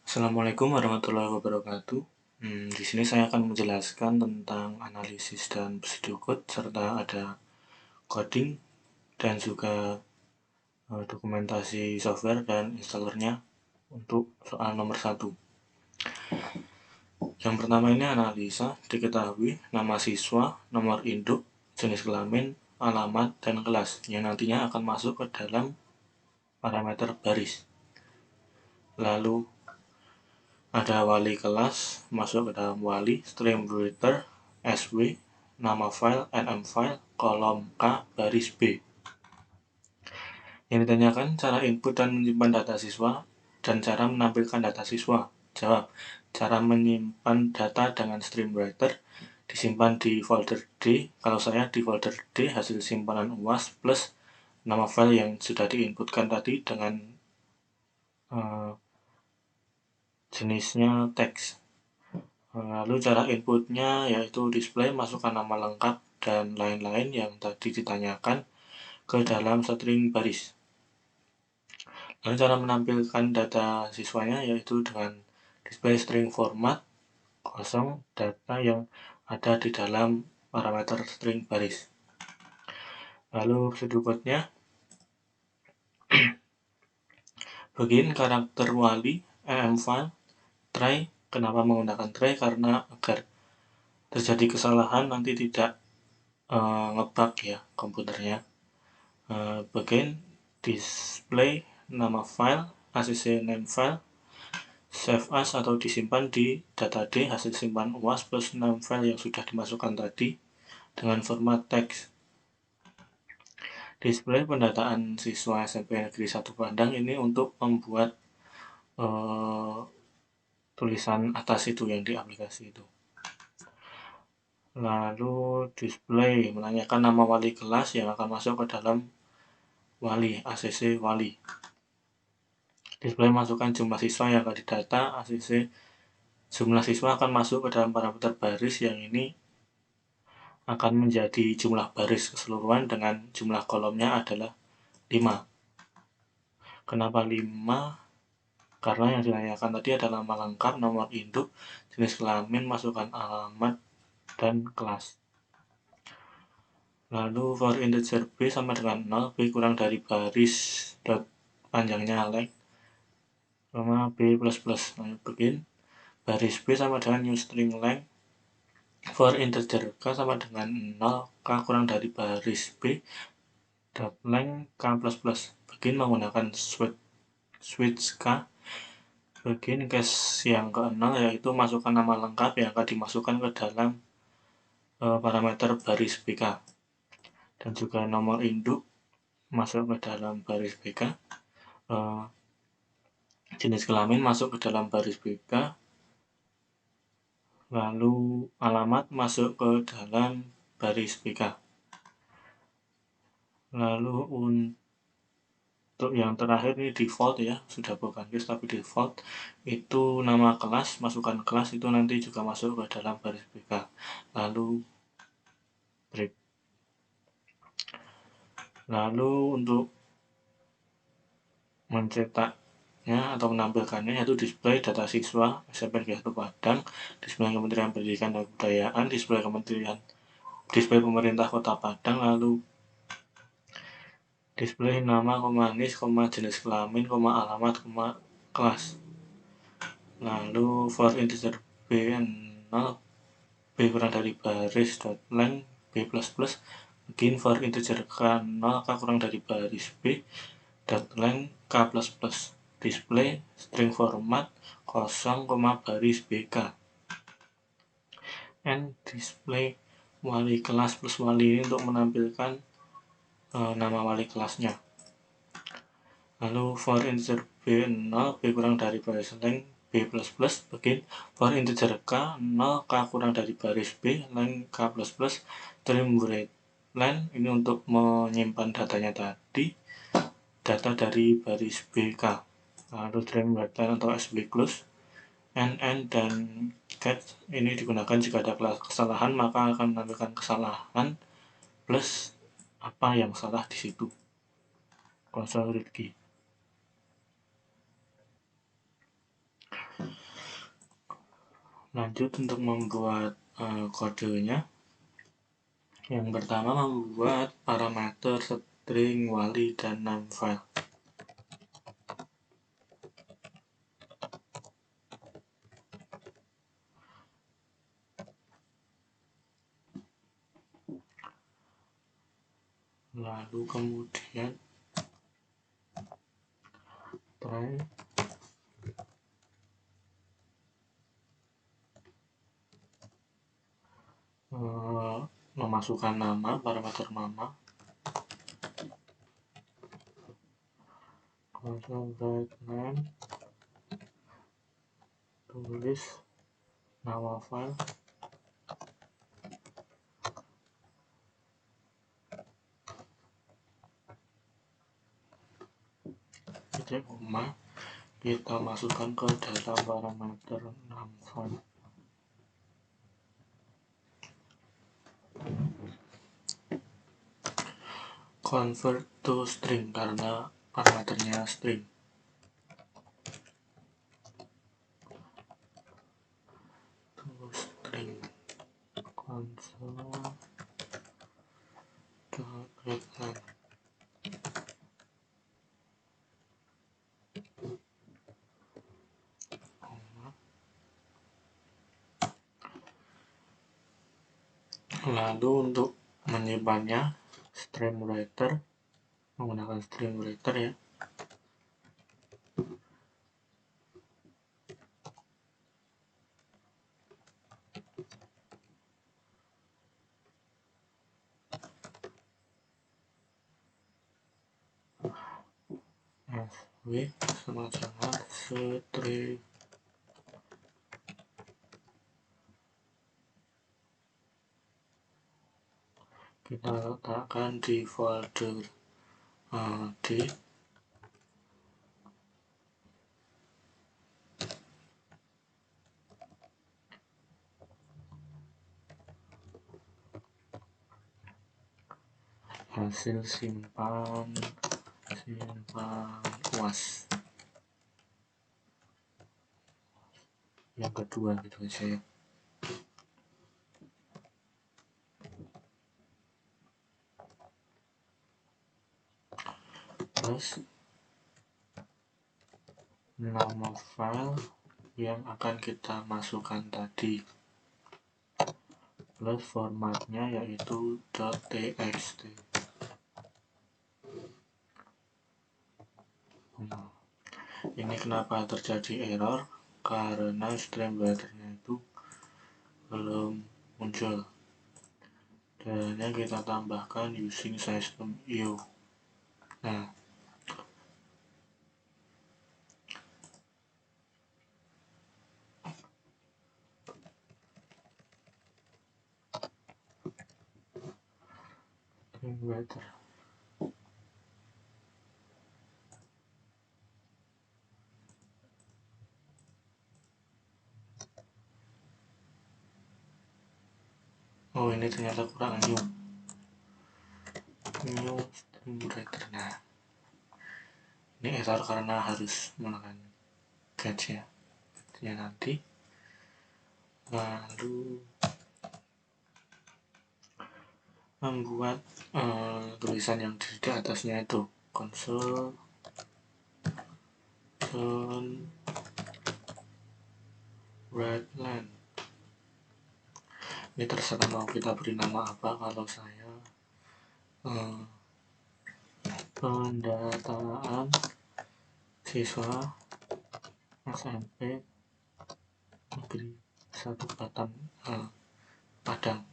Assalamualaikum warahmatullahi wabarakatuh. Di sini saya akan menjelaskan tentang analisis dan prosedur code serta ada coding dan juga dokumentasi software dan installernya untuk soal nomor 1. Yang pertama ini analisa, diketahui nama siswa, nomor induk, jenis kelamin, alamat, dan kelas yang nantinya akan masuk ke dalam parameter baris. Lalu ada wali kelas, masuk ke dalam wali, stream writer, sw, nama file, nm file, kolom k, baris b. Yang ditanyakan cara input dan menyimpan data siswa dan cara menampilkan data siswa. Jawab, cara menyimpan data dengan stream writer disimpan di folder D. Kalau saya di folder D hasil simpanan UAS plus nama file yang sudah diinputkan tadi dengan jenisnya teks. Lalu cara inputnya yaitu display, masukkan nama lengkap dan lain-lain yang tadi ditanyakan ke dalam string baris. Lalu cara menampilkan data siswanya yaitu dengan display string format kosong data yang ada di dalam parameter string baris. Lalu prosedur code-nya begin karakter wali, file, try. Kenapa menggunakan try? Karena agar terjadi kesalahan nanti tidak ngebug ya komputernya. Begin display nama file, acc name file, save as atau disimpan di data D hasil simpan UAS plus name file yang sudah dimasukkan tadi dengan format teks. Display pendataan siswa SMP Negeri 1 Padang ini untuk membuat tulisan atas itu yang di aplikasi itu. Lalu display menanyakan nama wali kelas yang akan masuk ke dalam wali, acc wali. Display masukkan jumlah siswa yang akan didata, acc jumlah siswa akan masuk ke dalam parameter baris yang ini akan menjadi jumlah baris keseluruhan dengan jumlah kolomnya adalah 5. Kenapa 5? Karena yang ditanyakan tadi adalah nama lengkap, nomor induk, jenis kelamin, masukkan alamat, dan kelas. Lalu for integer b sama dengan 0, b kurang dari baris dot panjangnya length, sama b plus plus. Lalu begin, baris b sama dengan new string length, for integer k sama dengan 0, k kurang dari baris b dot length k plus plus. Begin menggunakan switch k. Begin case yang ke-0 yaitu masukkan nama lengkap yang akan dimasukkan ke dalam parameter baris BK, dan juga nomor induk masuk ke dalam baris BK, jenis kelamin masuk ke dalam baris BK, lalu alamat masuk ke dalam baris BK. Lalu untuk yang terakhir ini default ya, sudah bukan case tapi default, itu nama kelas, masukkan kelas itu nanti juga masuk ke dalam baris BK. Lalu break. Lalu untuk mencetaknya atau menampilkannya yaitu display data siswa SMP Negeri 1 Padang, display Kementerian Pendidikan dan Kebudayaan, display pemerintah Kota Padang, lalu display nama, NIS, jenis kelamin, alamat, kelas. Lalu for integer b 0, b kurang dari baris dot length b plus plus. Begin for integer k 0, k kurang dari baris b dot length k plus plus. Display string format kosong, baris bk. And display wali kelas plus wali ini untuk menampilkan nama wali kelasnya. Lalu for integer b 0, b kurang dari baris length b plus plus. Begin for integer k 0, k kurang dari baris b length k plus plus. Stream length ini untuk menyimpan datanya tadi, data dari baris bk. Lalu stream line atau sb close, nn dan catch ini digunakan jika ada kesalahan, maka akan menampilkan kesalahan plus apa yang salah di situ. Console read key. Lanjut untuk membuat kodenya. Yang pertama, membuat parameter string, wali, dan name file. Lalu kemudian try memasukkan nama, parameter nama, console write name, tulis nama file, titik koma, kita masukkan ke dalam parameter name file. Convert to string karena parameternya string. To string console.readline. Lalu untuk menyimpannya stream writer, menggunakan stream writer ya. Fw sama dengan string. Kita letakkan di folder D hasil simpan UAS yang kedua gitu aja ya. Terus nama file yang akan kita masukkan tadi, plus formatnya yaitu .txt. Ini kenapa terjadi error? Karena stream writer-nya itu belum muncul. Dan yang kita tambahkan using system.io. Nah, stream writer. Oh, ini ternyata kurang new stream writer. Nah, ini error karena harus menekan catch ya. Nanti lalu membuat tulisan yang di atasnya itu console readline. Ini terserah mau kita beri nama apa. Kalau saya pendataan siswa SMP Negeri 1 Batam Padang.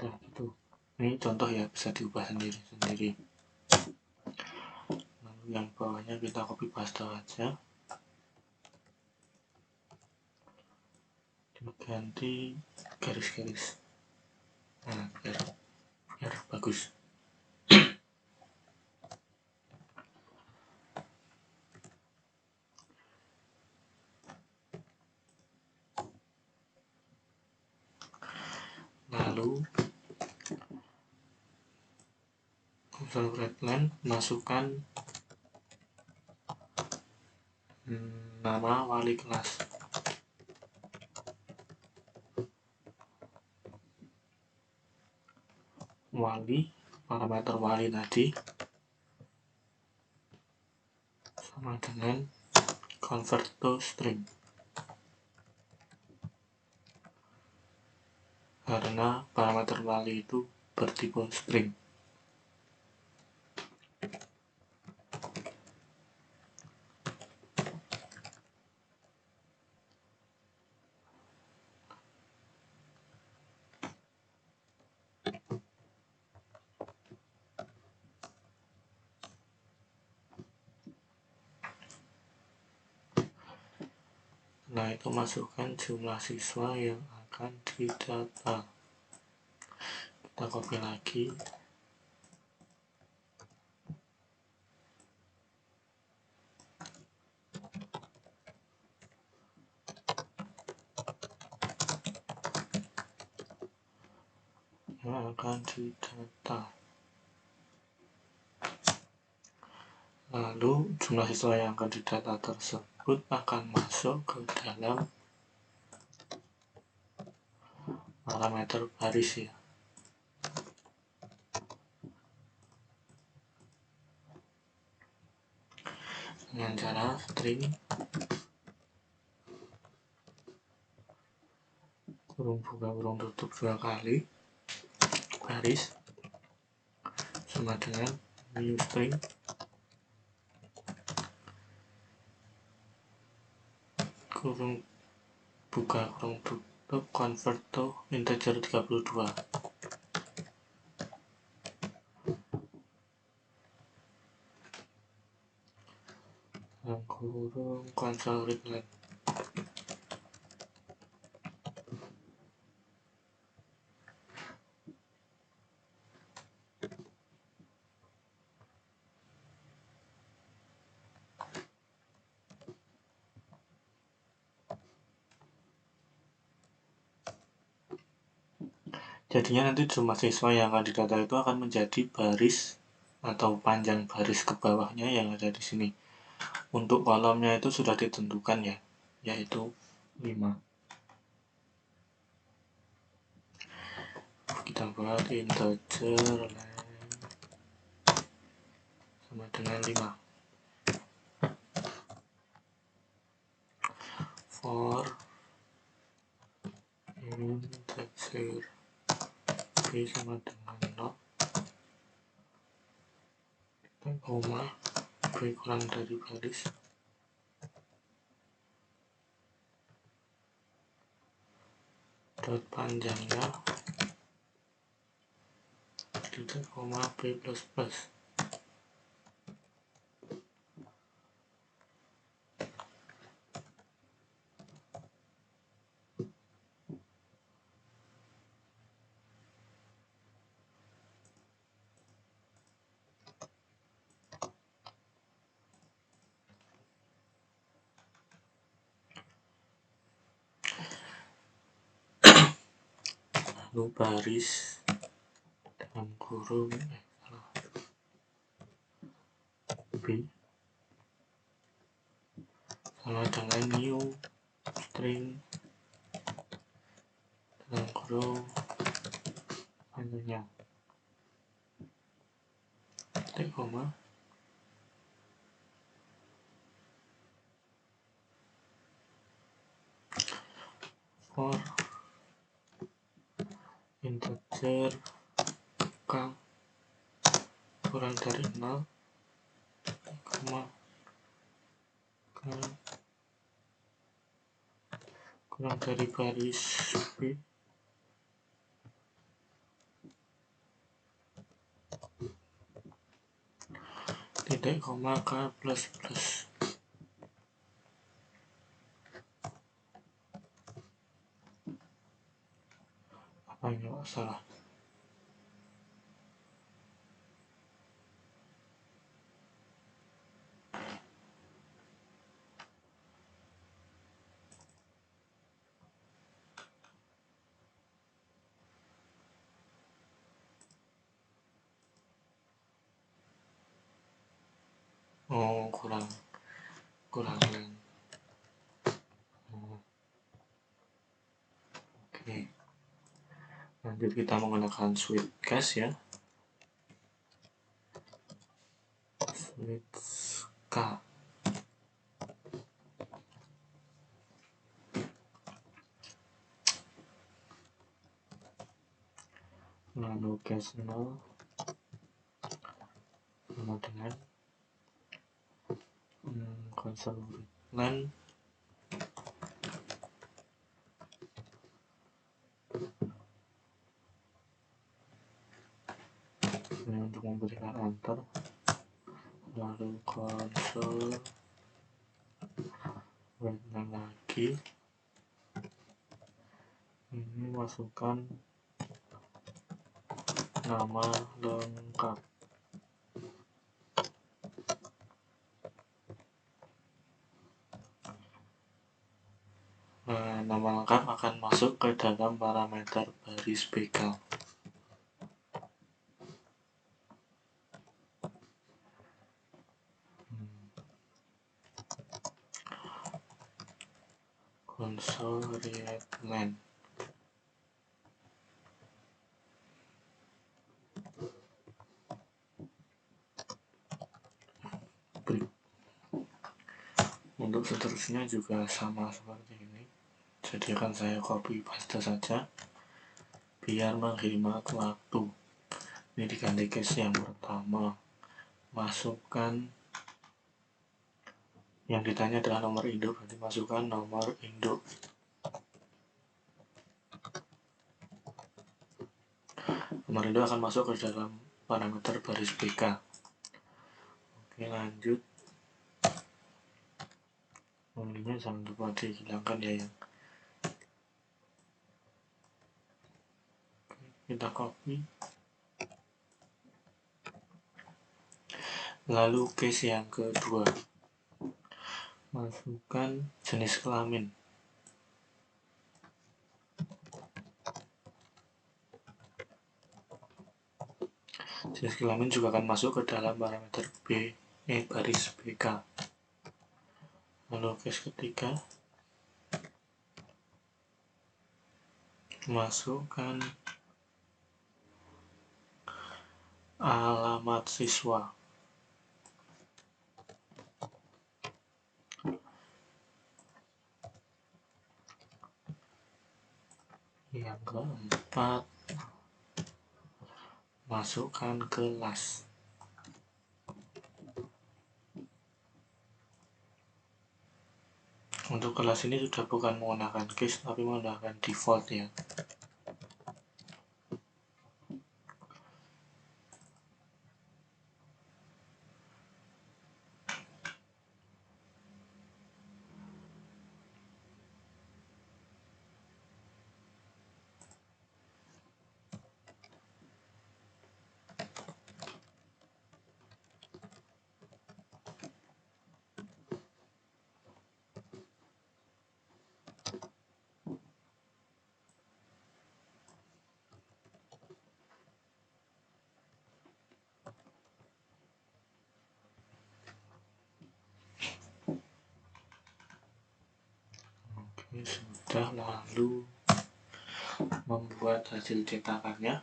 Nah, itu. Ini contoh ya, bisa diubah sendiri. Lalu yang bawahnya kita copy paste aja, diganti garis-garis. Nah, biar bagus. Lalu console readline, masukkan nama wali kelas. parameter wali tadi sama dengan convert to string, karena parameter wali itu bertipe string. Setelah itu masukkan jumlah siswa yang akan didata. Kita copy lagi. Yang akan didata. Lalu jumlah siswa yang akan didata tersebut akan masuk ke dalam parameter baris ya. Dengan cara string kurung buka kurung tutup 2 kali baris sama dengan new string kurung buka kurung tutup convert to integer 32. Kurung console readline. Jadinya nanti jumlah siswa yang akan didata itu akan menjadi baris atau panjang baris ke bawahnya yang ada di sini. Untuk kolomnya itu sudah ditentukan ya, yaitu 5. Kita buat integer length sama dengan 5. For integer b sama dengan 0, kita koma b kurang dari baris dot panjangnya tidak koma b plus plus. Lalu baris dalam kurung b sama dengan new string dalam kurung panjangnya titik koma for integer k kurang dari 0, koma k kurang dari baris b titik koma k plus plus. Apa ini salah? Oh, kurang length. Oke. Lanjut kita menggunakan sweep case ya. K. Lalu case 0 sama dengan console len ini untuk memberikan enter, lalu console len lagi, ini masukkan nama lengkap. Nama lengkap akan masuk ke dalam parameter baris begal. Console read len. Untuk seterusnya juga sama seperti ini. Jadi akan saya copy paste saja biar menghemat waktu. Ini diganti case yang pertama, masukkan yang ditanya adalah nomor induk, berarti masukkan nomor induk. Nomor induk akan masuk ke dalam parameter baris BK. Oke, lanjut. Nomornya jangan lupa dihilangkan ya yang. Kita copy. Lalu case yang kedua, masukkan jenis kelamin. Jenis kelamin juga akan masuk ke dalam parameter baris BK. Lalu case ketiga, masukkan alamat siswa. Yang keempat, masukkan kelas. Untuk kelas ini sudah bukan menggunakan case tapi menggunakan default ya. Oke, sudah. Lalu membuat hasil cetakannya.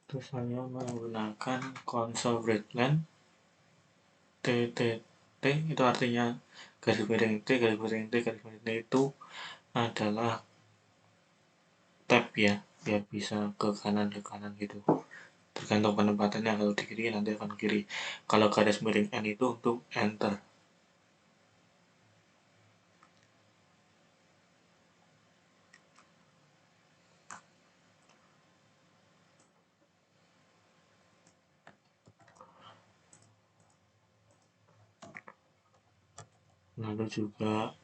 Terus saya menggunakan console read len TTT, itu artinya garis miring T, garis miring T, garis miring T itu adalah tab ya, biar bisa ke kanan gitu. Tergantung penempatannya, kalau di kiri nanti akan kiri. Kalau garis miring N itu untuk enter. Lalu juga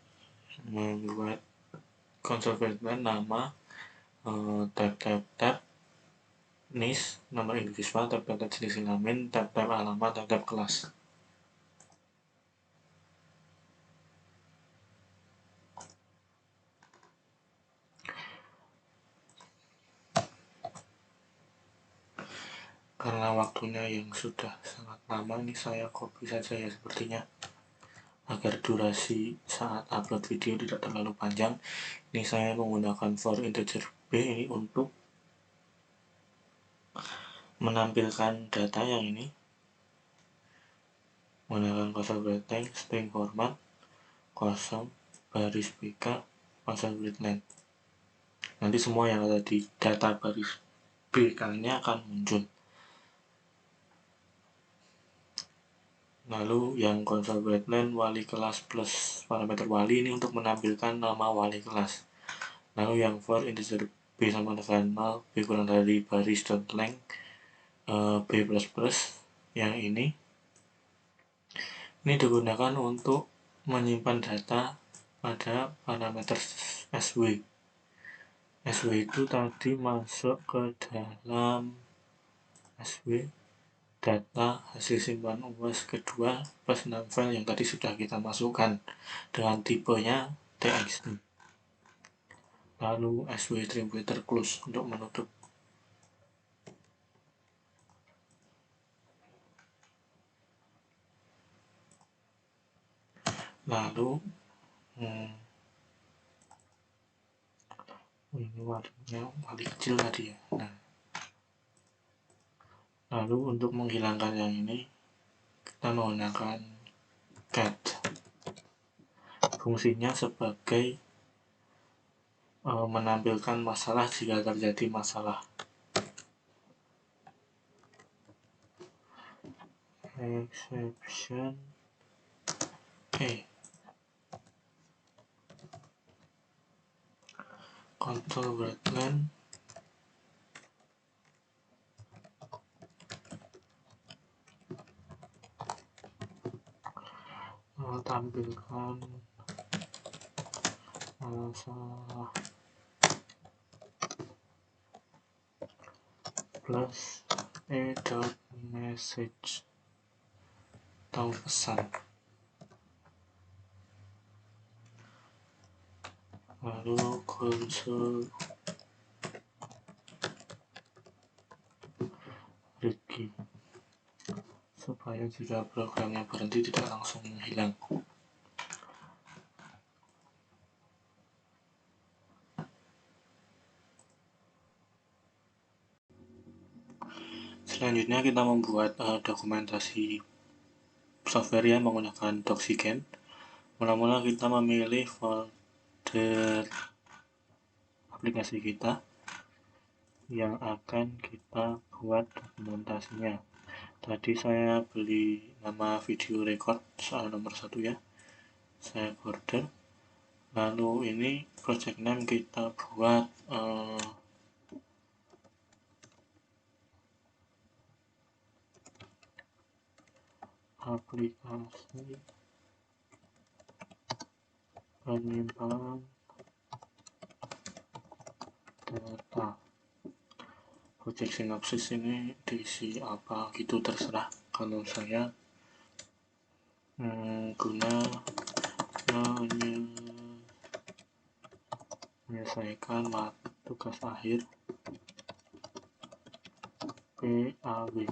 membuat console read len nama tab NIS, nomor induk siswa, tab jenis kelamin, tab alamat, tab kelas. Karena waktunya yang sudah sangat lama, ini saya copy saja ya sepertinya. Agar durasi saat upload video tidak terlalu panjang, ini saya menggunakan for integer b ini untuk menampilkan data yang ini, menggunakan konsol breaktank string format kosong baris pk konsol breaktank. Nanti semua yang ada di data baris BK nya akan muncul. Lalu yang konsol breaktank wali kelas plus parameter wali ini untuk menampilkan nama wali kelas. Lalu yang for integer b sama dengan 0, b kurang dari baris dot length b plus yang ini digunakan untuk menyimpan data pada parameter sw. Sw itu tadi masuk ke dalam sw data hasil simpan UAS kedua plus 6 file yang tadi sudah kita masukkan dengan tipenya txt. Lalu sw trimmeter close untuk menutup. Lalu ini warnanya paling kecil tadi ya. Lalu untuk menghilangkan yang ini kita menggunakan cat. Fungsinya sebagai menampilkan masalah jika terjadi masalah. Exception control breaktank tampilkan masalah plus message atau pesan. Lalu console read key supaya jika programnya berhenti tidak langsung menghilang. Selanjutnya kita membuat dokumentasi software yang menggunakan Doxygen. Mula-mula kita memilih folder aplikasi kita yang akan kita buat dokumentasinya. Tadi saya beli nama video record soal nomor 1 ya, saya order. Lalu ini project name kita buat aplikasi penyimpanan data. Project sinopsis ini diisi apa gitu terserah. Kalau saya guna menyelesaikan tugas akhir PAW.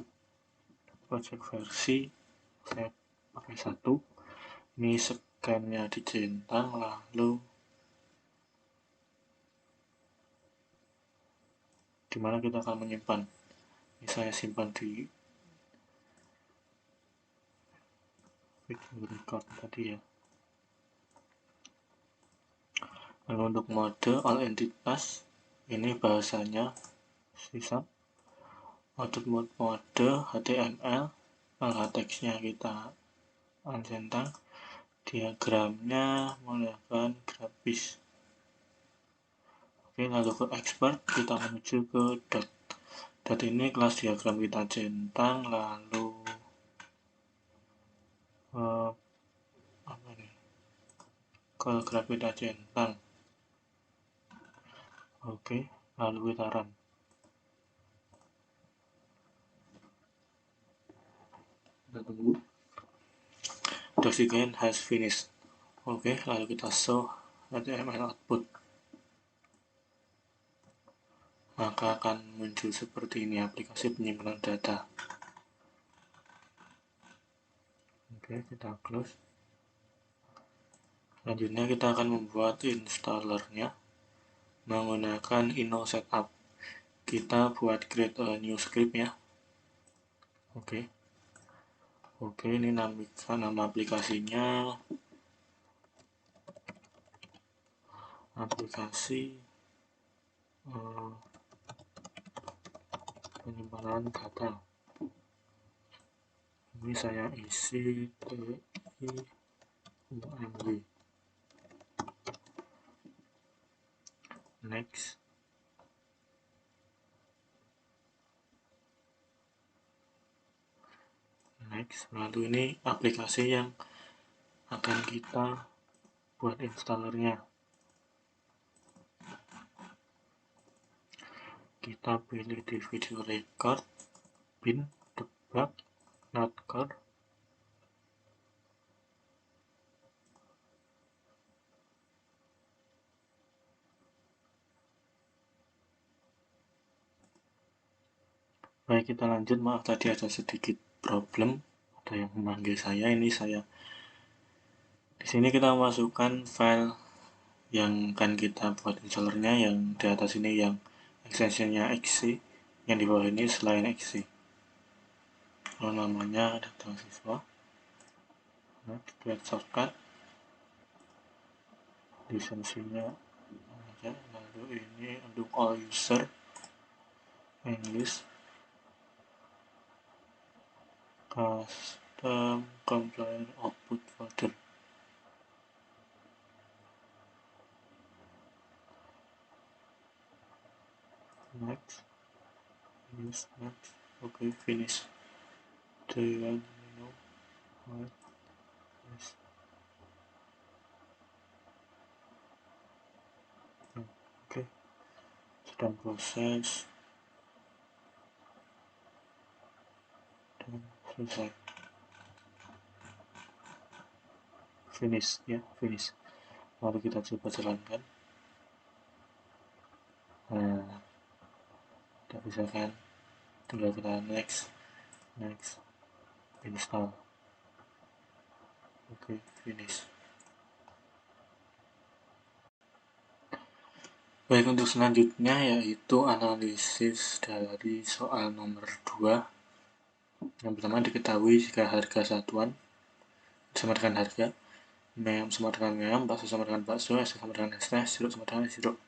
Project versi saya pakai 1. Ini scan-nya dicentang, lalu dimana kita akan menyimpan. Ini saya simpan di video record tadi ya. Lalu untuk mode all entitas ini bahasanya C#. Output mode HTML, teksnya kita centang, diagramnya menggunakan grafis. Oke, lalu ke export kita menuju ke dot ini kelas diagram kita centang, lalu ke graf kita centang. Oke, lalu kita run. Kita tunggu. Doxygen has finished. Oke, lalu kita show HTML output. Maka akan muncul seperti ini aplikasi penyimpanan data. Oke, kita close. Selanjutnya kita akan membuat installernya menggunakan Inno Setup. Kita buat create a new script ya. Oke, ini nama aplikasinya aplikasi penyimpanan data. Ini saya isi TIUMD. Next. Lalu ini aplikasi yang akan kita buat installernya. Kita pilih di video record, bin, debug, notcore. Baik, kita lanjut. Maaf tadi ada sedikit problem, ada yang memanggil saya. Ini saya di sini kita masukkan file yang akan kita buat installernya, yang di atas ini yang extensionnya exe, yang di bawah ini selain exe. Lalu namanya data siswa. Create shortcut, lisensinya aja. Lalu ini untuk all user English, custom compiler output folder. Next. Okay, finish. Do you want to know what? Yes. Okay, sedang proses dan selesai. Finish ya, finish. Lalu kita coba jalankan. Nah, tidak bisa kan? Tinggal kita next, install. Oke, finish. Baik, untuk selanjutnya yaitu analisis dari soal nomor 2. Yang pertama, diketahui jika harga satuan sama dengan harga, mie ayam sama dengan mie ayam, bakso sama dengan bakso, es sama dengan es teh, sirup sama dengan es sirup.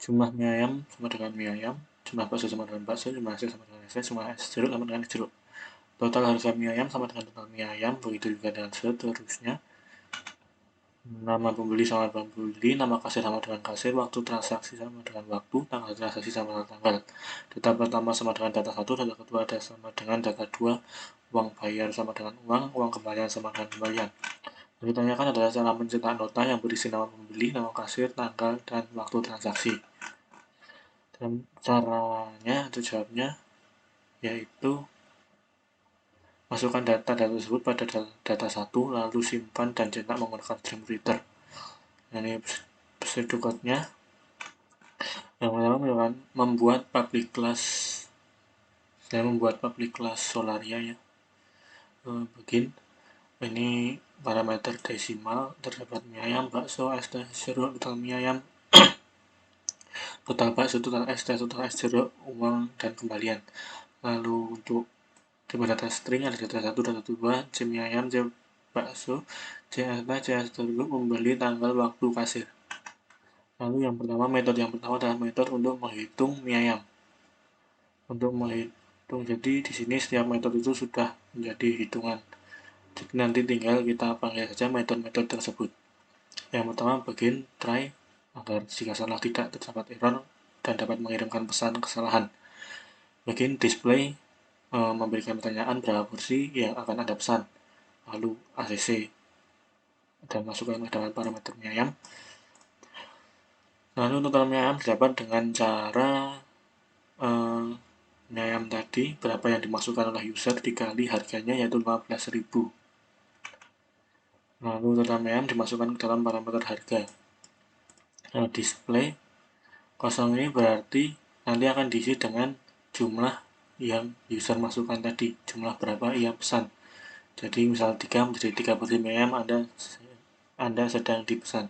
Jumlah mie ayam sama dengan mie ayam, jumlah bakso sama dengan bakso, jumlah es sama dengan es teh, jumlah es sirup sama dengan es sirup. Total harga mie ayam sama dengan total mie ayam, begitu juga dengan seterusnya. Nama pembeli sama dengan pembeli, nama kasir sama dengan kasir, waktu transaksi sama dengan waktu, tanggal transaksi sama dengan tanggal. Data pertama sama dengan data 1, data kedua sama dengan data 2, uang bayar sama dengan uang kembalian sama dengan kembalian. Yang ditanyakan adalah cara mencetak nota yang berisi nama pembeli, nama kasir, tanggal, dan waktu transaksi. Dan caranya atau jawabnya yaitu masukkan data tersebut pada data 1, lalu simpan dan cetak menggunakan stream reader. Nah, ini prosedur code-nya. Yang pertama membuat public class. Saya membuat public class Solaria ya. Begin. Ini parameter desimal, terdapat mie ayam, bakso, es teh, sirup, total mie ayam, total bakso, total es teh, total es jeruk, uang, dan kembalian. Lalu untuk tipe data string ada data 1, data 2, C mie ayam, C bakso, C es teh, C es jeruk, pembeli, tanggal, waktu, kasir. Lalu metode yang pertama adalah metode untuk menghitung mie ayam. Untuk menghitung, jadi di sini setiap metode itu sudah menjadi hitungan. Jadi nanti tinggal kita panggil saja metode-metode tersebut. Yang pertama begin try, agar jika salah tidak terdapat error dan dapat mengirimkan pesan kesalahan. Begin display, memberikan pertanyaan berapa porsi yang akan Anda pesan. Lalu ACC dan masukkan ke dalam parameter mie ayam. Lalu total mie ayam didapat dengan cara mie ayam tadi berapa yang dimasukkan oleh user dikali harganya yaitu 15.000. Lalu total mie ayam dimasukkan ke dalam parameter harga. Display kosong ini berarti nanti akan diisi dengan jumlah yang user masukkan tadi, jumlah berapa ia pesan. Jadi misal 3 menjadi 3 porsi mie ayam, Anda Anda sedang dipesan.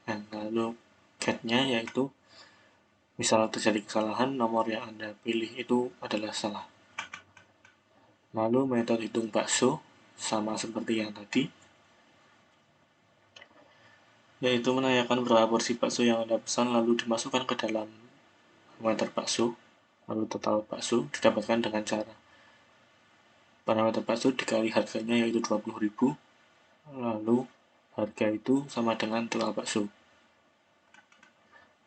Dan lalu get-nya yaitu misal terjadi kesalahan, nomor yang Anda pilih itu adalah salah. Lalu metode hitung bakso sama seperti yang tadi, yaitu menanyakan berapa porsi bakso yang Anda pesan lalu dimasukkan ke dalam parameter bakso, lalu total bakso didapatkan dengan cara parameter bakso dikali harganya yaitu 20.000, lalu harga itu sama dengan total bakso.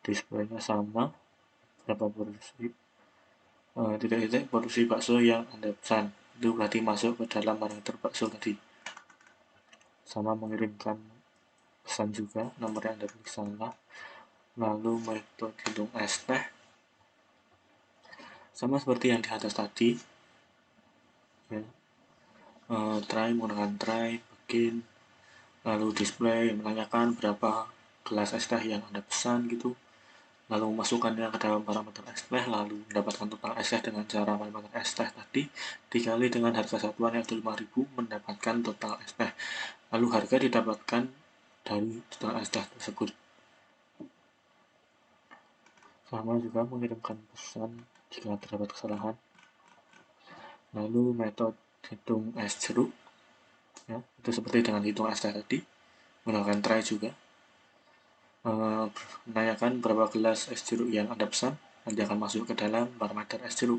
Displaynya sama, berapa porsi titik-titik porsi bakso yang Anda pesan, itu berarti masuk ke dalam parameter bakso tadi. Sama mengirimkan pesan juga, nomor yang Anda pilih salah. Lalu metode hitung es teh sama seperti yang di atas tadi ya. Try menggunakan try, begin, lalu display menanyakan berapa gelas es teh yang Anda pesan gitu, lalu memasukkannya ke dalam parameter es teh, lalu mendapatkan total es teh dengan cara parameter es teh tadi dikali dengan harga satuan yaitu 5.000 mendapatkan total es teh, lalu harga didapatkan dari total es teh tersebut. Sama juga mengirimkan pesan jika terdapat kesalahan. Lalu metode hitung es jeruk ya, itu seperti dengan hitung es teh tadi, menggunakan try juga. Menanyakan berapa gelas es jeruk yang Anda pesan, nanti akan masuk ke dalam parameter es jeruk.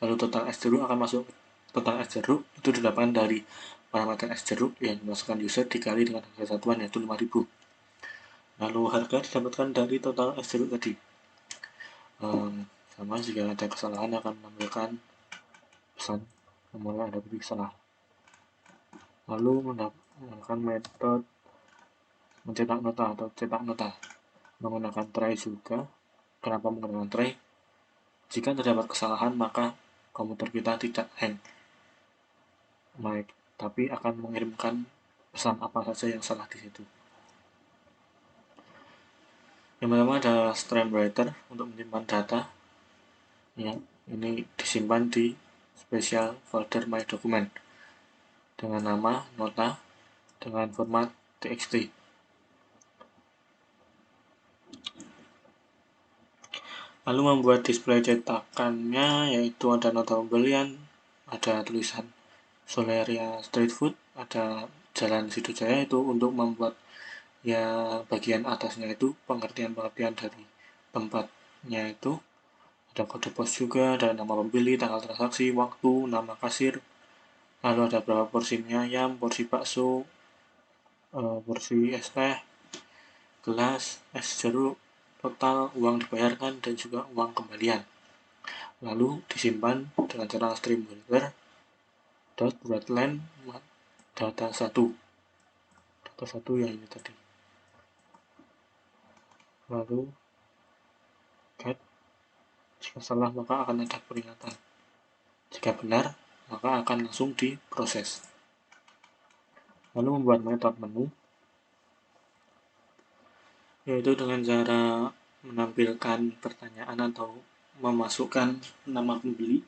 Lalu total es jeruk akan masuk, total es jeruk itu didapatkan dari parameter es jeruk yang dimasukkan user dikali dengan harga satuan yaitu 5.000. Lalu harga didapatkan dari total es jeruk tadi. Sama jika ada kesalahan akan menampilkan pesan nomor yang Anda pilih salah. Lalu menggunakan metode mencetak nota atau cetak nota, menggunakan try juga. Kenapa menggunakan try? Jika terdapat kesalahan maka komputer kita tidak hang, tapi akan mengirimkan pesan apa saja yang salah di situ. Yang pertama ada stream writer untuk menyimpan data ya, ini disimpan di special folder my document dengan nama nota dengan format txt. Lalu membuat display cetakannya yaitu ada nota pembelian, ada tulisan Soleria Street Food, ada Jalan Sidojaya itu untuk membuat ya bagian atasnya itu pengertian-pengertian dari tempatnya itu, ada kode pos juga, ada nama pembeli, tanggal transaksi, waktu, nama kasir, lalu ada berapa porsi mie ayam, porsi bakso, porsi es teh, gelas, es jeruk, total uang dibayarkan dan juga uang kembalian. Lalu disimpan dengan cara stream writer dot writeline data 1 yang ini tadi. Lalu get, jika salah maka akan ada peringatan, jika benar maka akan langsung diproses. Lalu membuat metode menu yaitu dengan cara menampilkan pertanyaan atau memasukkan nama pembeli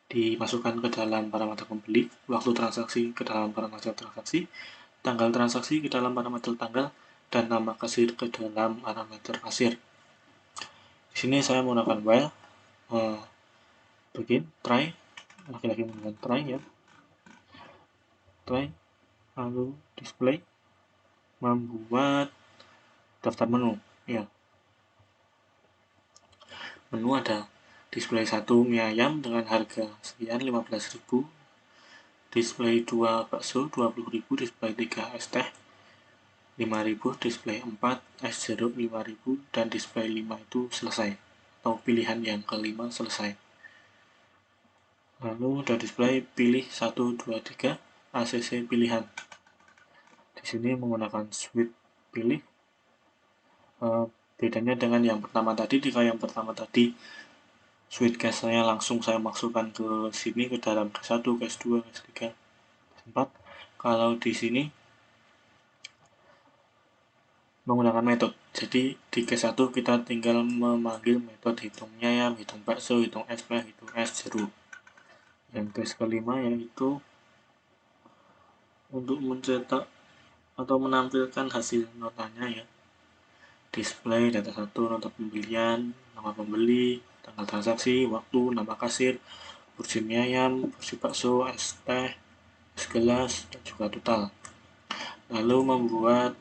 dimasukkan ke dalam parameter pembeli, waktu transaksi ke dalam parameter transaksi, tanggal transaksi ke dalam parameter tanggal, dan nama kasir ke dalam parameter kasir. Di sini saya menggunakan while, begin, try, lagi-lagi menggunakan try ya, try, lalu display, membuat daftar menu ya. Menu ada display 1 mie ayam dengan harga sekian 15.000, display 2 bakso 20.000, display 3 es teh 5.000, display 4 es jeruk 5.000, dan display 5 itu selesai atau pilihan yang kelima selesai. Lalu ada display pilih 1, 2, 3 ACC pilihan. Di sini menggunakan switch pilih. Bedanya dengan yang pertama tadi, jika yang pertama tadi switch case saya langsung saya masukkan ke sini ke dalam case 1, case 2, case 3, case 4. Kalau di sini menggunakan metode. Jadi di case 1 kita tinggal memanggil metode hitungnya ya, hitung bakso, hitung es teh, hitung es jeruk. Yang case kelima yaitu untuk mencetak atau menampilkan hasil notanya ya. Display data 1, nota pembelian, nama pembeli, tanggal transaksi, waktu, nama kasir, porsi mie ayam, porsi bakso, es teh, es gelas, dan juga total. Lalu membuat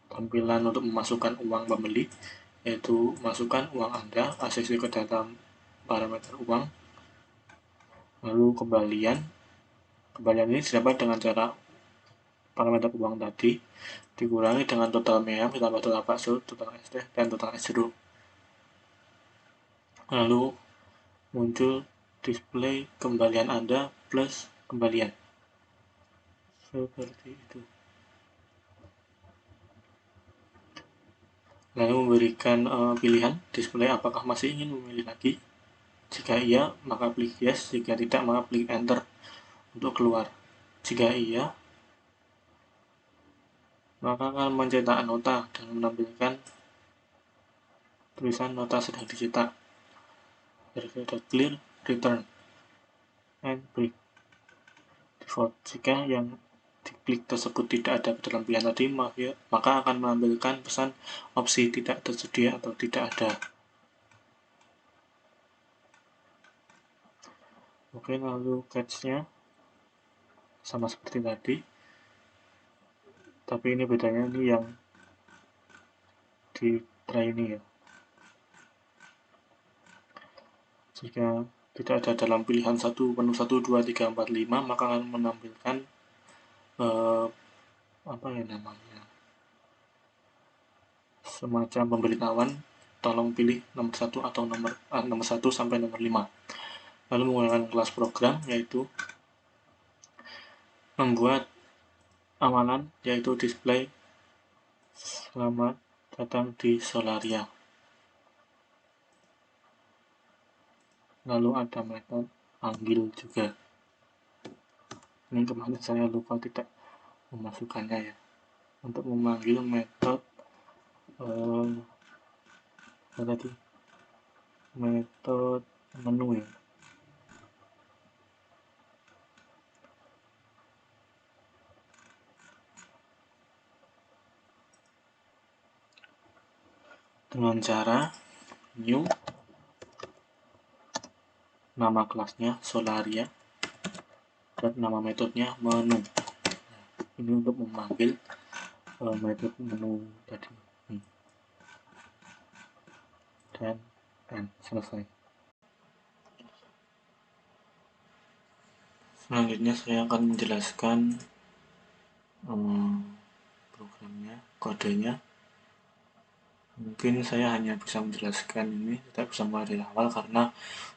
tampilan untuk memasukkan uang pembeli, yaitu masukkan uang Anda, ACC ke dalam parameter uang. Lalu kembalian ini didapat dengan cara parameter uang tadi dikurangi dengan total mie ayam ditambah total bakso, total es teh, dan total es jeruk. Lalu muncul display kembalian Anda plus kembalian. Seperti itu. Lalu memberikan pilihan display apakah masih ingin memilih lagi. Jika iya, maka klik yes. Jika tidak, maka klik enter untuk keluar. Jika iya, maka akan mencetak nota dan menampilkan tulisan nota sedang dicetak. Clear, return, and break. Default. Jika yang diklik tersebut tidak ada ke dalam pilihan tadi, maka akan menampilkan pesan opsi tidak tersedia atau tidak ada. Oke, lalu catch-nya sama seperti tadi, tapi ini bedanya ini yang di try ini ya. Jika tidak ada dalam pilihan menu 1, 2, 3, 4, 5, maka akan menampilkan apa ya namanya, semacam pemberitahuan tolong pilih nomor 1 atau nomor 1 sampai nomor 5. Lalu menggunakan kelas program, yaitu membuat amalan, yaitu display selamat datang di Solaria. Lalu ada metode panggil juga. Ini kemarin saya lupa tidak memasukkannya ya. Untuk memanggil metode metode menu ya. Dengan cara new, nama kelasnya Solaria, dan nama metodenya menu. Ini untuk memanggil metode menu tadi. Dan selesai. Selanjutnya saya akan menjelaskan programnya, kodenya. Mungkin saya hanya bisa menjelaskan ini, tidak bisa mulai dari awal karena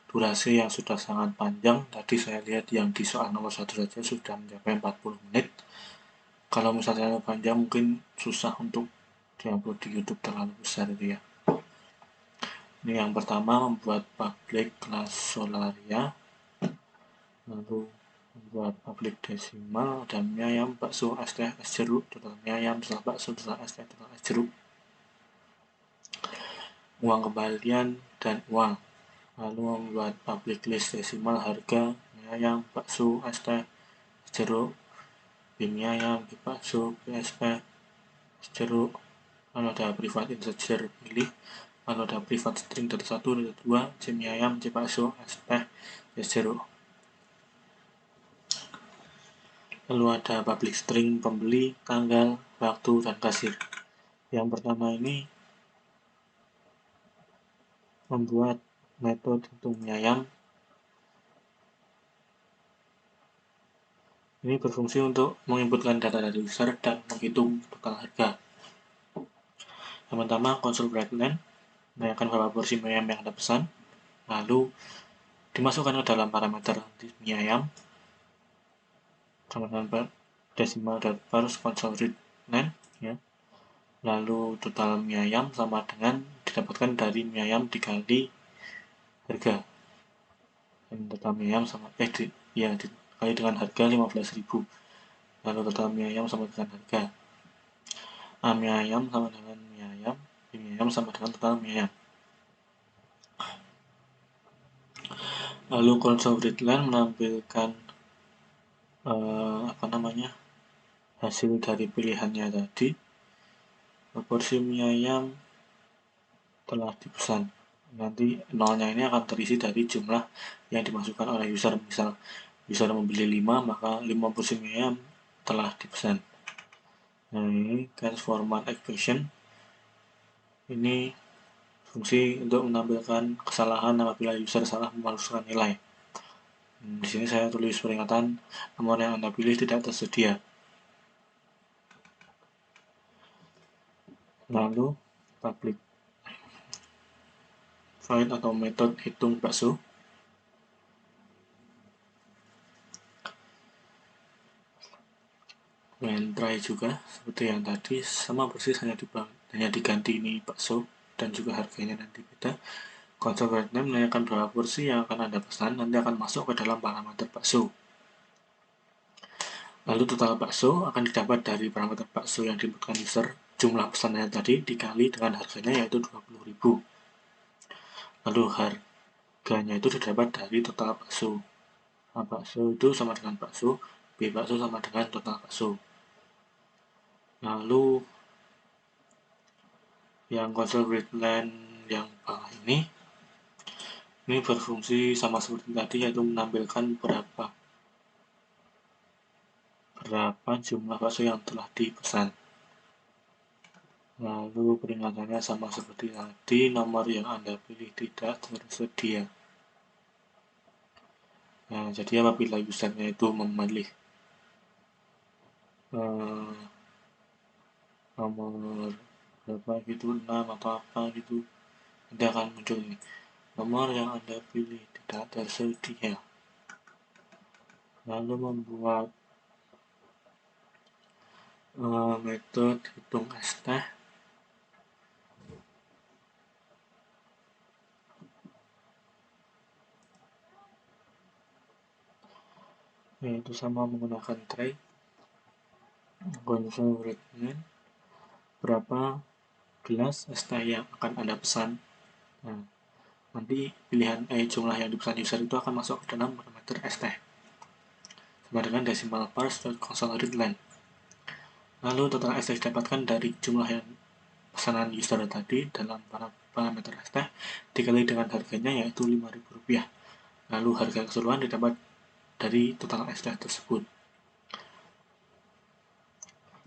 durasi yang sudah sangat panjang. Tadi saya lihat yang di soal nomor 1 saja sudah mencapai 40 menit. Kalau misalnya panjang mungkin susah untuk diupload di YouTube, terlalu besar itu ya. Ini yang pertama, membuat public class Solaria, lalu membuat public desimal, dan mie ayam, bakso, es teh, es jeruk, total mie ayam, total bakso, total es teh, total es jeruk, uang kembalian, dan uang. Lalu membuat public list desimal harga mie ayam, bakso, es teh, es jeruk, mie ayam, bakso, PSP, es jeruk. Lalu ada private integer pilih, lalu ada private string data 1, data 2, mie ayam, bakso, es teh, es jeruk. Lalu ada public string pembeli, tanggal, waktu, dan kasir. Yang pertama ini membuat metode untuk mie ayam. Ini berfungsi untuk menginputkan data dari user dan menghitung total harga. Yang pertama, console breakline menanyakan berapa porsi mie ayam yang Anda pesan, lalu dimasukkan ke dalam parameter mie ayam sama dengan decimal first console read line ya. Lalu total mie ayam sama dengan didapatkan dari mie ayam dikali harga. Dan total mie ayam sama dikali dengan harga 15.000. Lalu total mie ayam sama dengan harga. Mie ayam sama dengan mie ayam, mie ayam sama dengan total mie ayam. Lalu console readline menampilkan hasil dari pilihannya tadi. Porsi mie ayam telah dipesan. Nanti nolnya ini akan terisi dari jumlah yang dimasukkan oleh user. Misal user membeli 5, maka 5 porsi mie ayam telah dipesan. Nah, ini can format expression. Ini fungsi untuk menampilkan kesalahan apabila user salah memasukkan nilai. Di sini saya tulis peringatan nomor yang Anda pilih tidak tersedia. Lalu public void atau metode hitung bakso. Dan try juga seperti yang tadi, sama persis, hanya diganti ini bakso dan juga harganya nanti beda. Console write name menanyakan berapa porsi yang akan Anda pesan, nanti akan masuk ke dalam parameter bakso. Lalu total bakso akan didapat dari parameter bakso yang diinputkan user, jumlah pesanannya tadi dikali dengan harganya yaitu 20.000. Lalu harganya itu didapat dari total bakso. A bakso itu sama dengan bakso, B bakso sama dengan total bakso. Lalu yang console grid line yang bawah ini berfungsi sama seperti tadi, yaitu menampilkan berapa jumlah bakso yang telah dipesan. Lalu peringatannya sama seperti tadi, nomor yang Anda pilih tidak tersedia. Nah, jadi apabila usernya itu memilih nomor berapa gitu, 6 atau apa gitu, nanti akan muncul ini, nomor yang Anda pilih tidak tersedia. Lalu membuat metode hitung ST. Yaitu sama menggunakan try console readline berapa gelas ST yang akan Anda pesan. Nah, nanti pilihan jumlah yang dipesan user itu akan masuk ke dalam parameter ST sama dengan decimal parse.console readline. Lalu total ST didapatkan dari jumlah yang pesanan user tadi dalam parameter ST dikali dengan harganya yaitu Rp5.000. Lalu harga keseluruhan didapat dari total ST tersebut.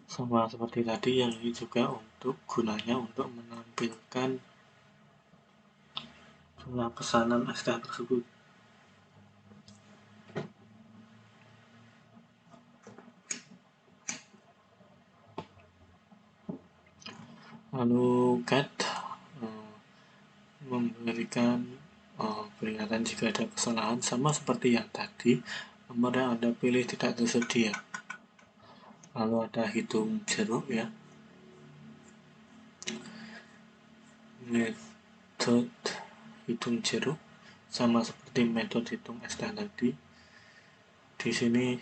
Sama seperti tadi, yang ini juga gunanya untuk menampilkan jumlah pesanan ST tersebut. Lalu get memberikan peringatan jika ada kesalahan, sama seperti yang tadi, nomor yang Anda pilih tidak tersedia. Lalu ada hitung jeruk ya, metode hitung jeruk sama seperti metode hitung ST tadi. Di sini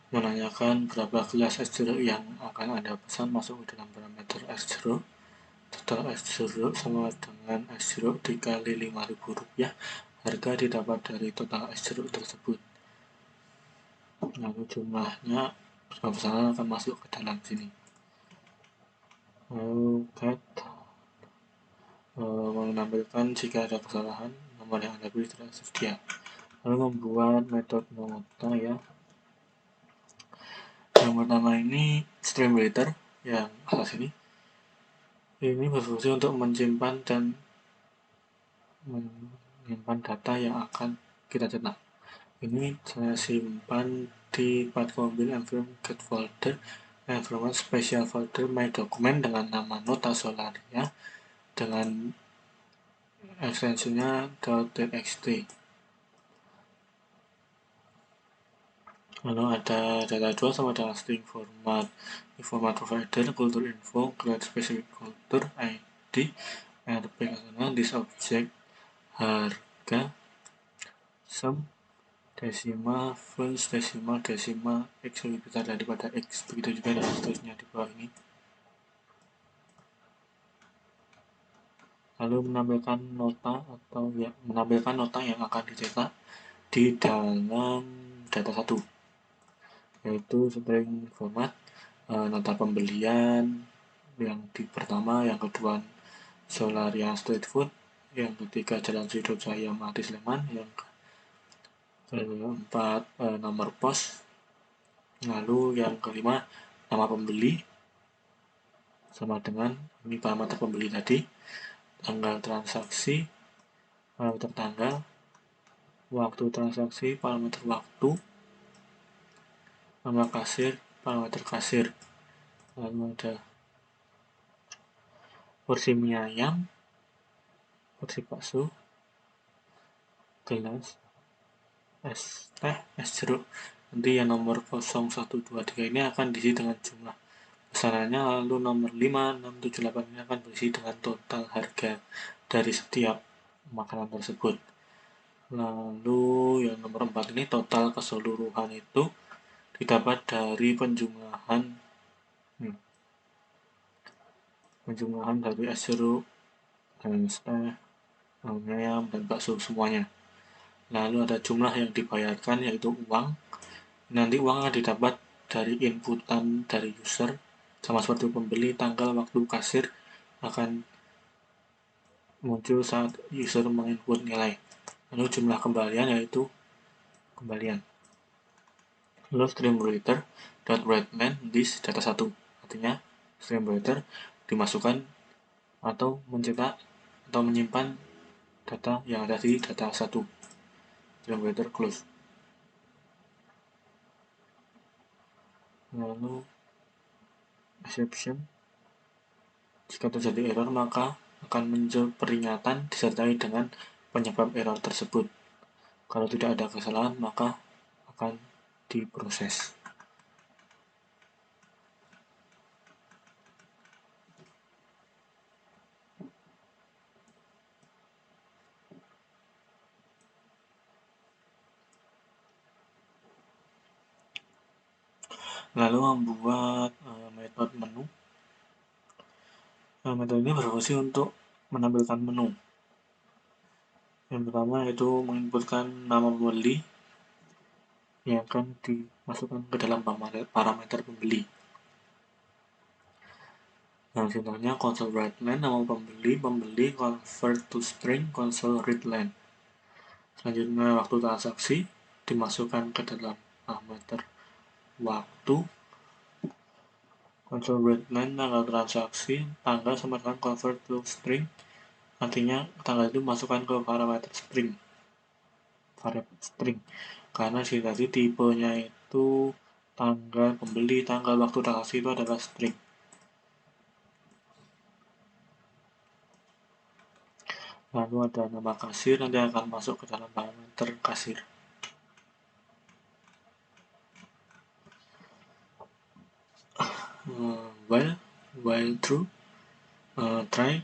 menanyakan berapa gelas es jeruk yang akan Anda pesan masuk ke dalam parameter es jeruk. Total es jeruk sama dengan es jeruk dikali Rp5.000. Harga didapat dari total es jeruk tersebut. Lalu jumlahnya pesanan akan masuk ke dalam sini. Lalu get menampilkan jika ada kesalahan, nomor yang Anda pilih tidak tersedia. Lalu membuat metode nota ya. Yang pertama ini streamwriter yang atas ini berfungsi untuk menyimpan data yang akan kita cetak. Ini saya simpan di Path.mobil environment get folder environment special folder my document dengan nama nota solaria dengan ekstensinya .txt. Lalu ada data 2 sama dengan string format provider kultur info create specific kultur id rp this object harga sum desimal first desimal x lebih besar daripada x, begitu juga dan seterusnya di bawah ini. lalu menampilkan nota yang akan dicetak di dalam data 1, yaitu string format, nota pembelian yang pertama, yang kedua Solaria Street Food, yang ketiga Jalan Sriwijaya Mati Sleman, yang keempat nomor pos, lalu yang kelima nama pembeli sama dengan ini parameter pembeli tadi, tanggal transaksi, parameter tanggal, waktu transaksi, parameter waktu, nama kasir, parameter kasir, lalu ada porsi mie ayam, porsi bakso, gelas, es teh, es jeruk. Nanti yang nomor 0, 1, 2, 3 ini akan diisi dengan jumlah pesanannya, lalu nomor 5, 6, 7, 8 ini akan berisi dengan total harga dari setiap makanan tersebut. Lalu yang nomor 4 ini total keseluruhan itu didapat dari penjumlahan dari es jeruk, es teh, ayam, dan bakso semuanya. Lalu ada jumlah yang dibayarkan, yaitu uang. Nanti uang akan didapat dari inputan dari user, sama seperti pembeli. Tanggal, waktu, kasir akan muncul saat user menginput nilai. Lalu jumlah kembalian, yaitu kembalian. Lalu streamwriter.writeLine this data 1. Artinya streamwriter dimasukkan atau mencetak atau menyimpan data yang ada di data 1. Streamwriter close. Lalu exception, jika terjadi error maka akan muncul peringatan disertai dengan penyebab error tersebut. Kalau tidak ada kesalahan maka akan diproses. Lalu membuat metode menu. Metode ini berfungsi untuk menampilkan menu. Yang pertama yaitu menginputkan nama pembeli yang akan dimasukkan ke dalam parameter pembeli. Nah, contohnya console writeLine nama pembeli convert to string, console readLine. Selanjutnya waktu transaksi dimasukkan ke dalam parameter waktu, console readLine tanggal transaksi, tanggal sama dengan convert to string, artinya tanggal itu masukkan ke parameter string, variable string, karena sih tadi tipenya itu tanggal pembeli, tanggal, waktu transaksi itu adalah string. Lalu ada nama kasir, nanti akan masuk ke dalam parameter kasir. While true, try,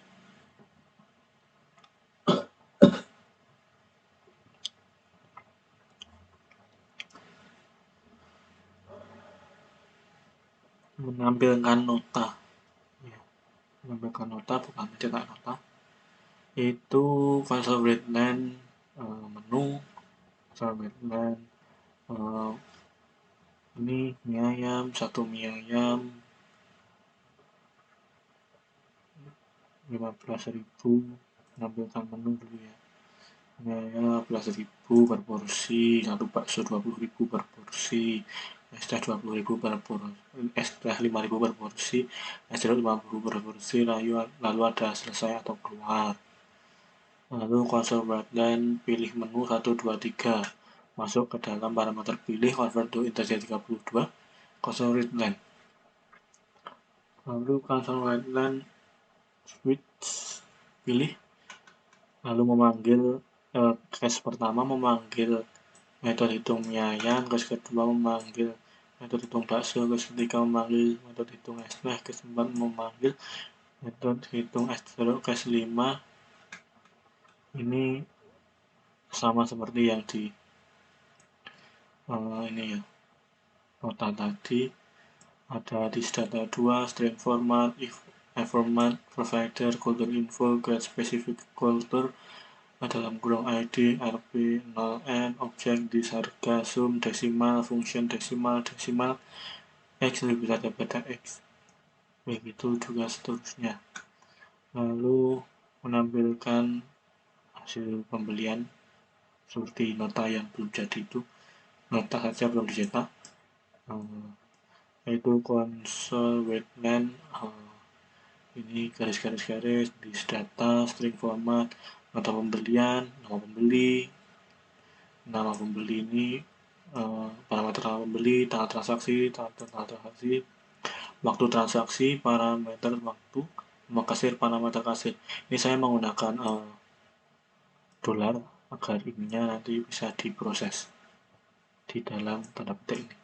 menampilkan nota, bukan mencetak nota, itu console readLine menu, console readLine ini mie ayam, 1 mie ayam 15.000, menampilkan menu dulu ya. Mie ayam 15.000 per porsi, 1 bakso 20.000 per porsi, es teh 20.000 per porsi, es teh 5.000 per porsi, es jeruk 50.000 per porsi, lalu ada selesai atau keluar. Lalu console writeLine pilih menu 1, 2, 3, masuk ke dalam parameter pilih, convert to integer 32, console readLine. Lalu console writeLine switch, pilih, lalu memanggil case pertama memanggil metode hitung mie ayam, case kedua memanggil metode hitung bakso, case ketiga memanggil metode hitung es teh, case keempat memanggil metode hitung es jeruk, case 5 ini sama seperti yang di ini ya, nota tadi. Ada di data 2 string format, if environment, provider, culture info, get specific culture, dalam kurung ID, RP, 0N, objek, dis, harga, sum, desimal, function, desimal, X lebih besar daripada X. Begitu juga seterusnya. Lalu menampilkan hasil pembelian seperti nota yang belum jadi itu, nota saja belum dicetak, yaitu console wetland, ini garis-garis di data, string format, nota pembelian, nama pembeli ini, parameter nama pembeli, tanggal transaksi, waktu transaksi, parameter waktu, nama kasir, parameter kasir. Ini saya menggunakan dolar agar ininya nanti bisa diproses di dalam tanda petik ini.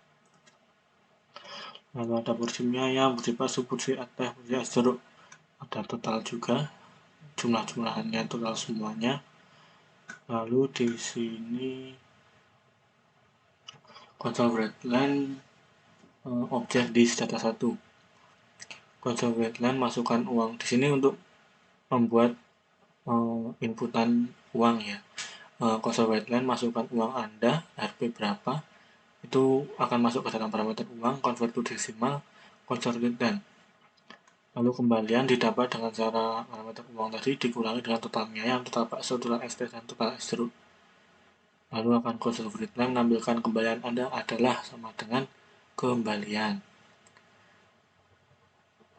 Lalu ada porsi mie ayam, porsi pasu, porsi ateh, porsi es jeruk, ada total juga, jumlah-jumlahannya total semuanya. Lalu di sini console wetland, objek di data 1. Console wetland masukkan uang di sini untuk membuat inputan uang ya. Console wetland masukkan uang Anda, RP berapa, itu akan masuk ke dalam parameter uang, convert to decimal, console wetland. Lalu kembalian didapat dengan cara parameter uang tadi dikurangi dengan totalnya yang total bakso, total es teh, dan total es jeruk. Lalu akan console wetland menampilkan kembalian Anda adalah sama dengan kembalian.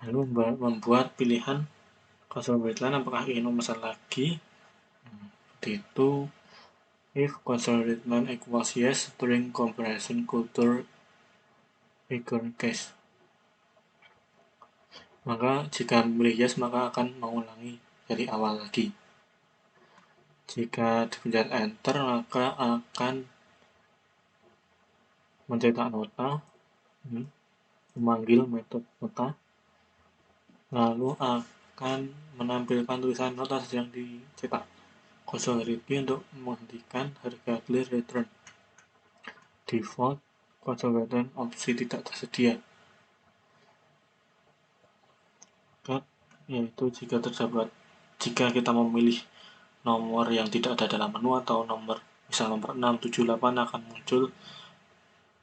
Lalu membuat pilihan console wetland apakah ingin memesan lagi. Seperti itu. If console wetland equals yes, string comparison culture return case. Maka jika memilih yes, maka akan mengulangi dari awal lagi. Jika dipencet enter, maka akan mencetak nota, memanggil metode nota, lalu akan menampilkan tulisan nota yang dicetak. Console review untuk menghentikan harga clear return. Default console wetland opsi tidak tersedia. Yaitu jika kita memilih nomor yang tidak ada dalam menu atau misal nomor 6, 7, 8 akan muncul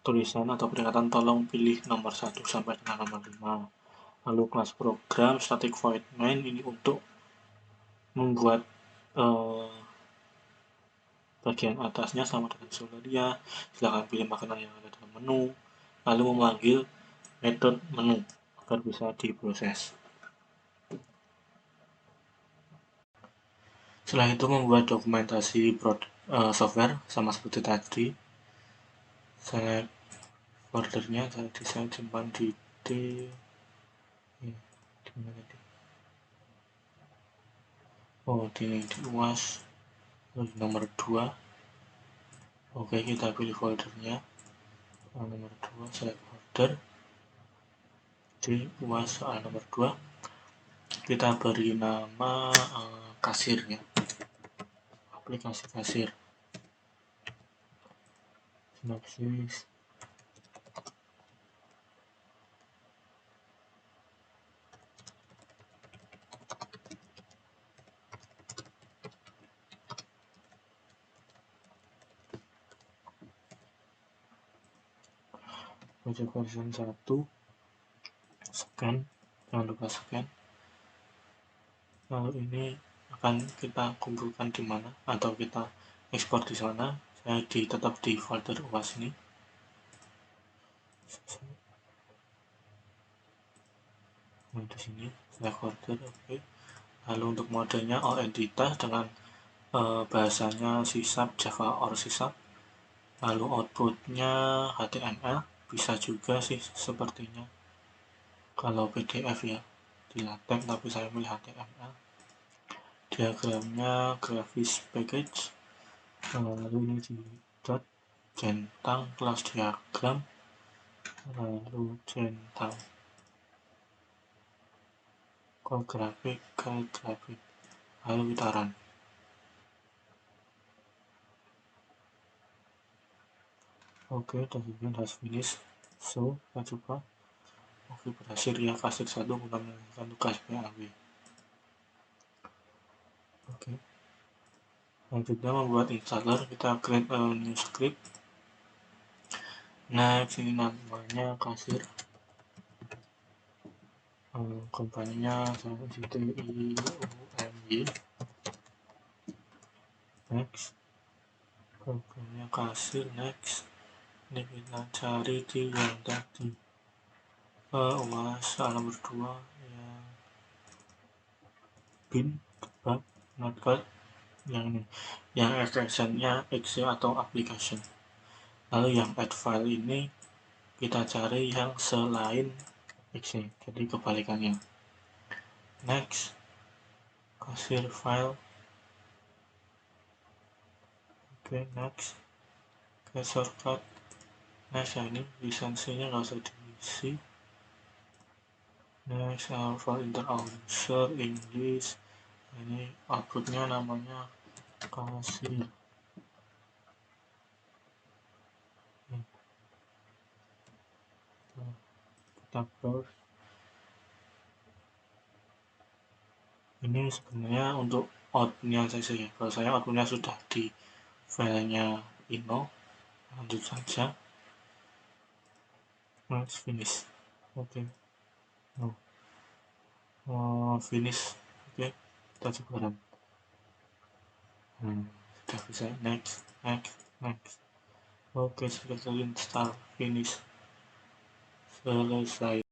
tulisan atau peringatan tolong pilih nomor 1 sampai dengan nomor 5. Lalu kelas program static void main ini untuk membuat bagian atasnya sama dengan Solaria, silakan pilih makanan yang ada dalam menu, lalu memanggil metode menu agar bisa diproses. Setelah itu membuat dokumentasi software sama seperti tadi. Saya foldernya saya simpan di di UAS nomor 2. Oke, kita pilih foldernya nomor 2, select folder di UAS soal nomor 2. Kita beri nama kasir ya, aplikasi kasir, sinopsis, project version 1, scan, jangan lupa scan. Lalu ini akan kita kumpulkan di mana atau kita ekspor di sana. Saya tetap di folder UAS ini. Di sini select folder, oke. Lalu untuk modenya all entitas dengan bahasanya C#, Java or C#. Lalu outputnya HTML, bisa juga sih sepertinya kalau PDF ya di LaTeX, tapi saya pilih HTML. Diagramnya grafis package, lalu ini di dot centang kelas diagram, lalu centang call grafik, lalu kita run. Oke, document has finished. So, kita coba Oke, berhasil ya, kasir 1 bukan menyelesaikan tugas PAW. Oke, selanjutnya membuat installer, kita create a new script. Next, ini namanya kasir, company-nya saya isi TIUMY. Next, programnya kasir. Next, ini kita cari di yang tadi, UAS halaman 2 yang bin, debug, notepad, yang ini, yang extensionnya exe atau application. Lalu yang add file ini kita cari yang selain exe, jadi kebalikannya. Next, kasir file. Oke, next, ke shortcut. Next, ya ini lisensinya nggak usah diisi. Next, for inter-user English, ini outputnya namanya kasir. Kita browse. Ini sebenarnya untuk outputnya saja ya. Kalau saya outputnya sudah di filenya ino, lanjut saja. Next, finish. Oke, finish. Oke, kita coba run. Sudah bisa. Next, next. Oke, sudah terinstall. Finish. Selesai.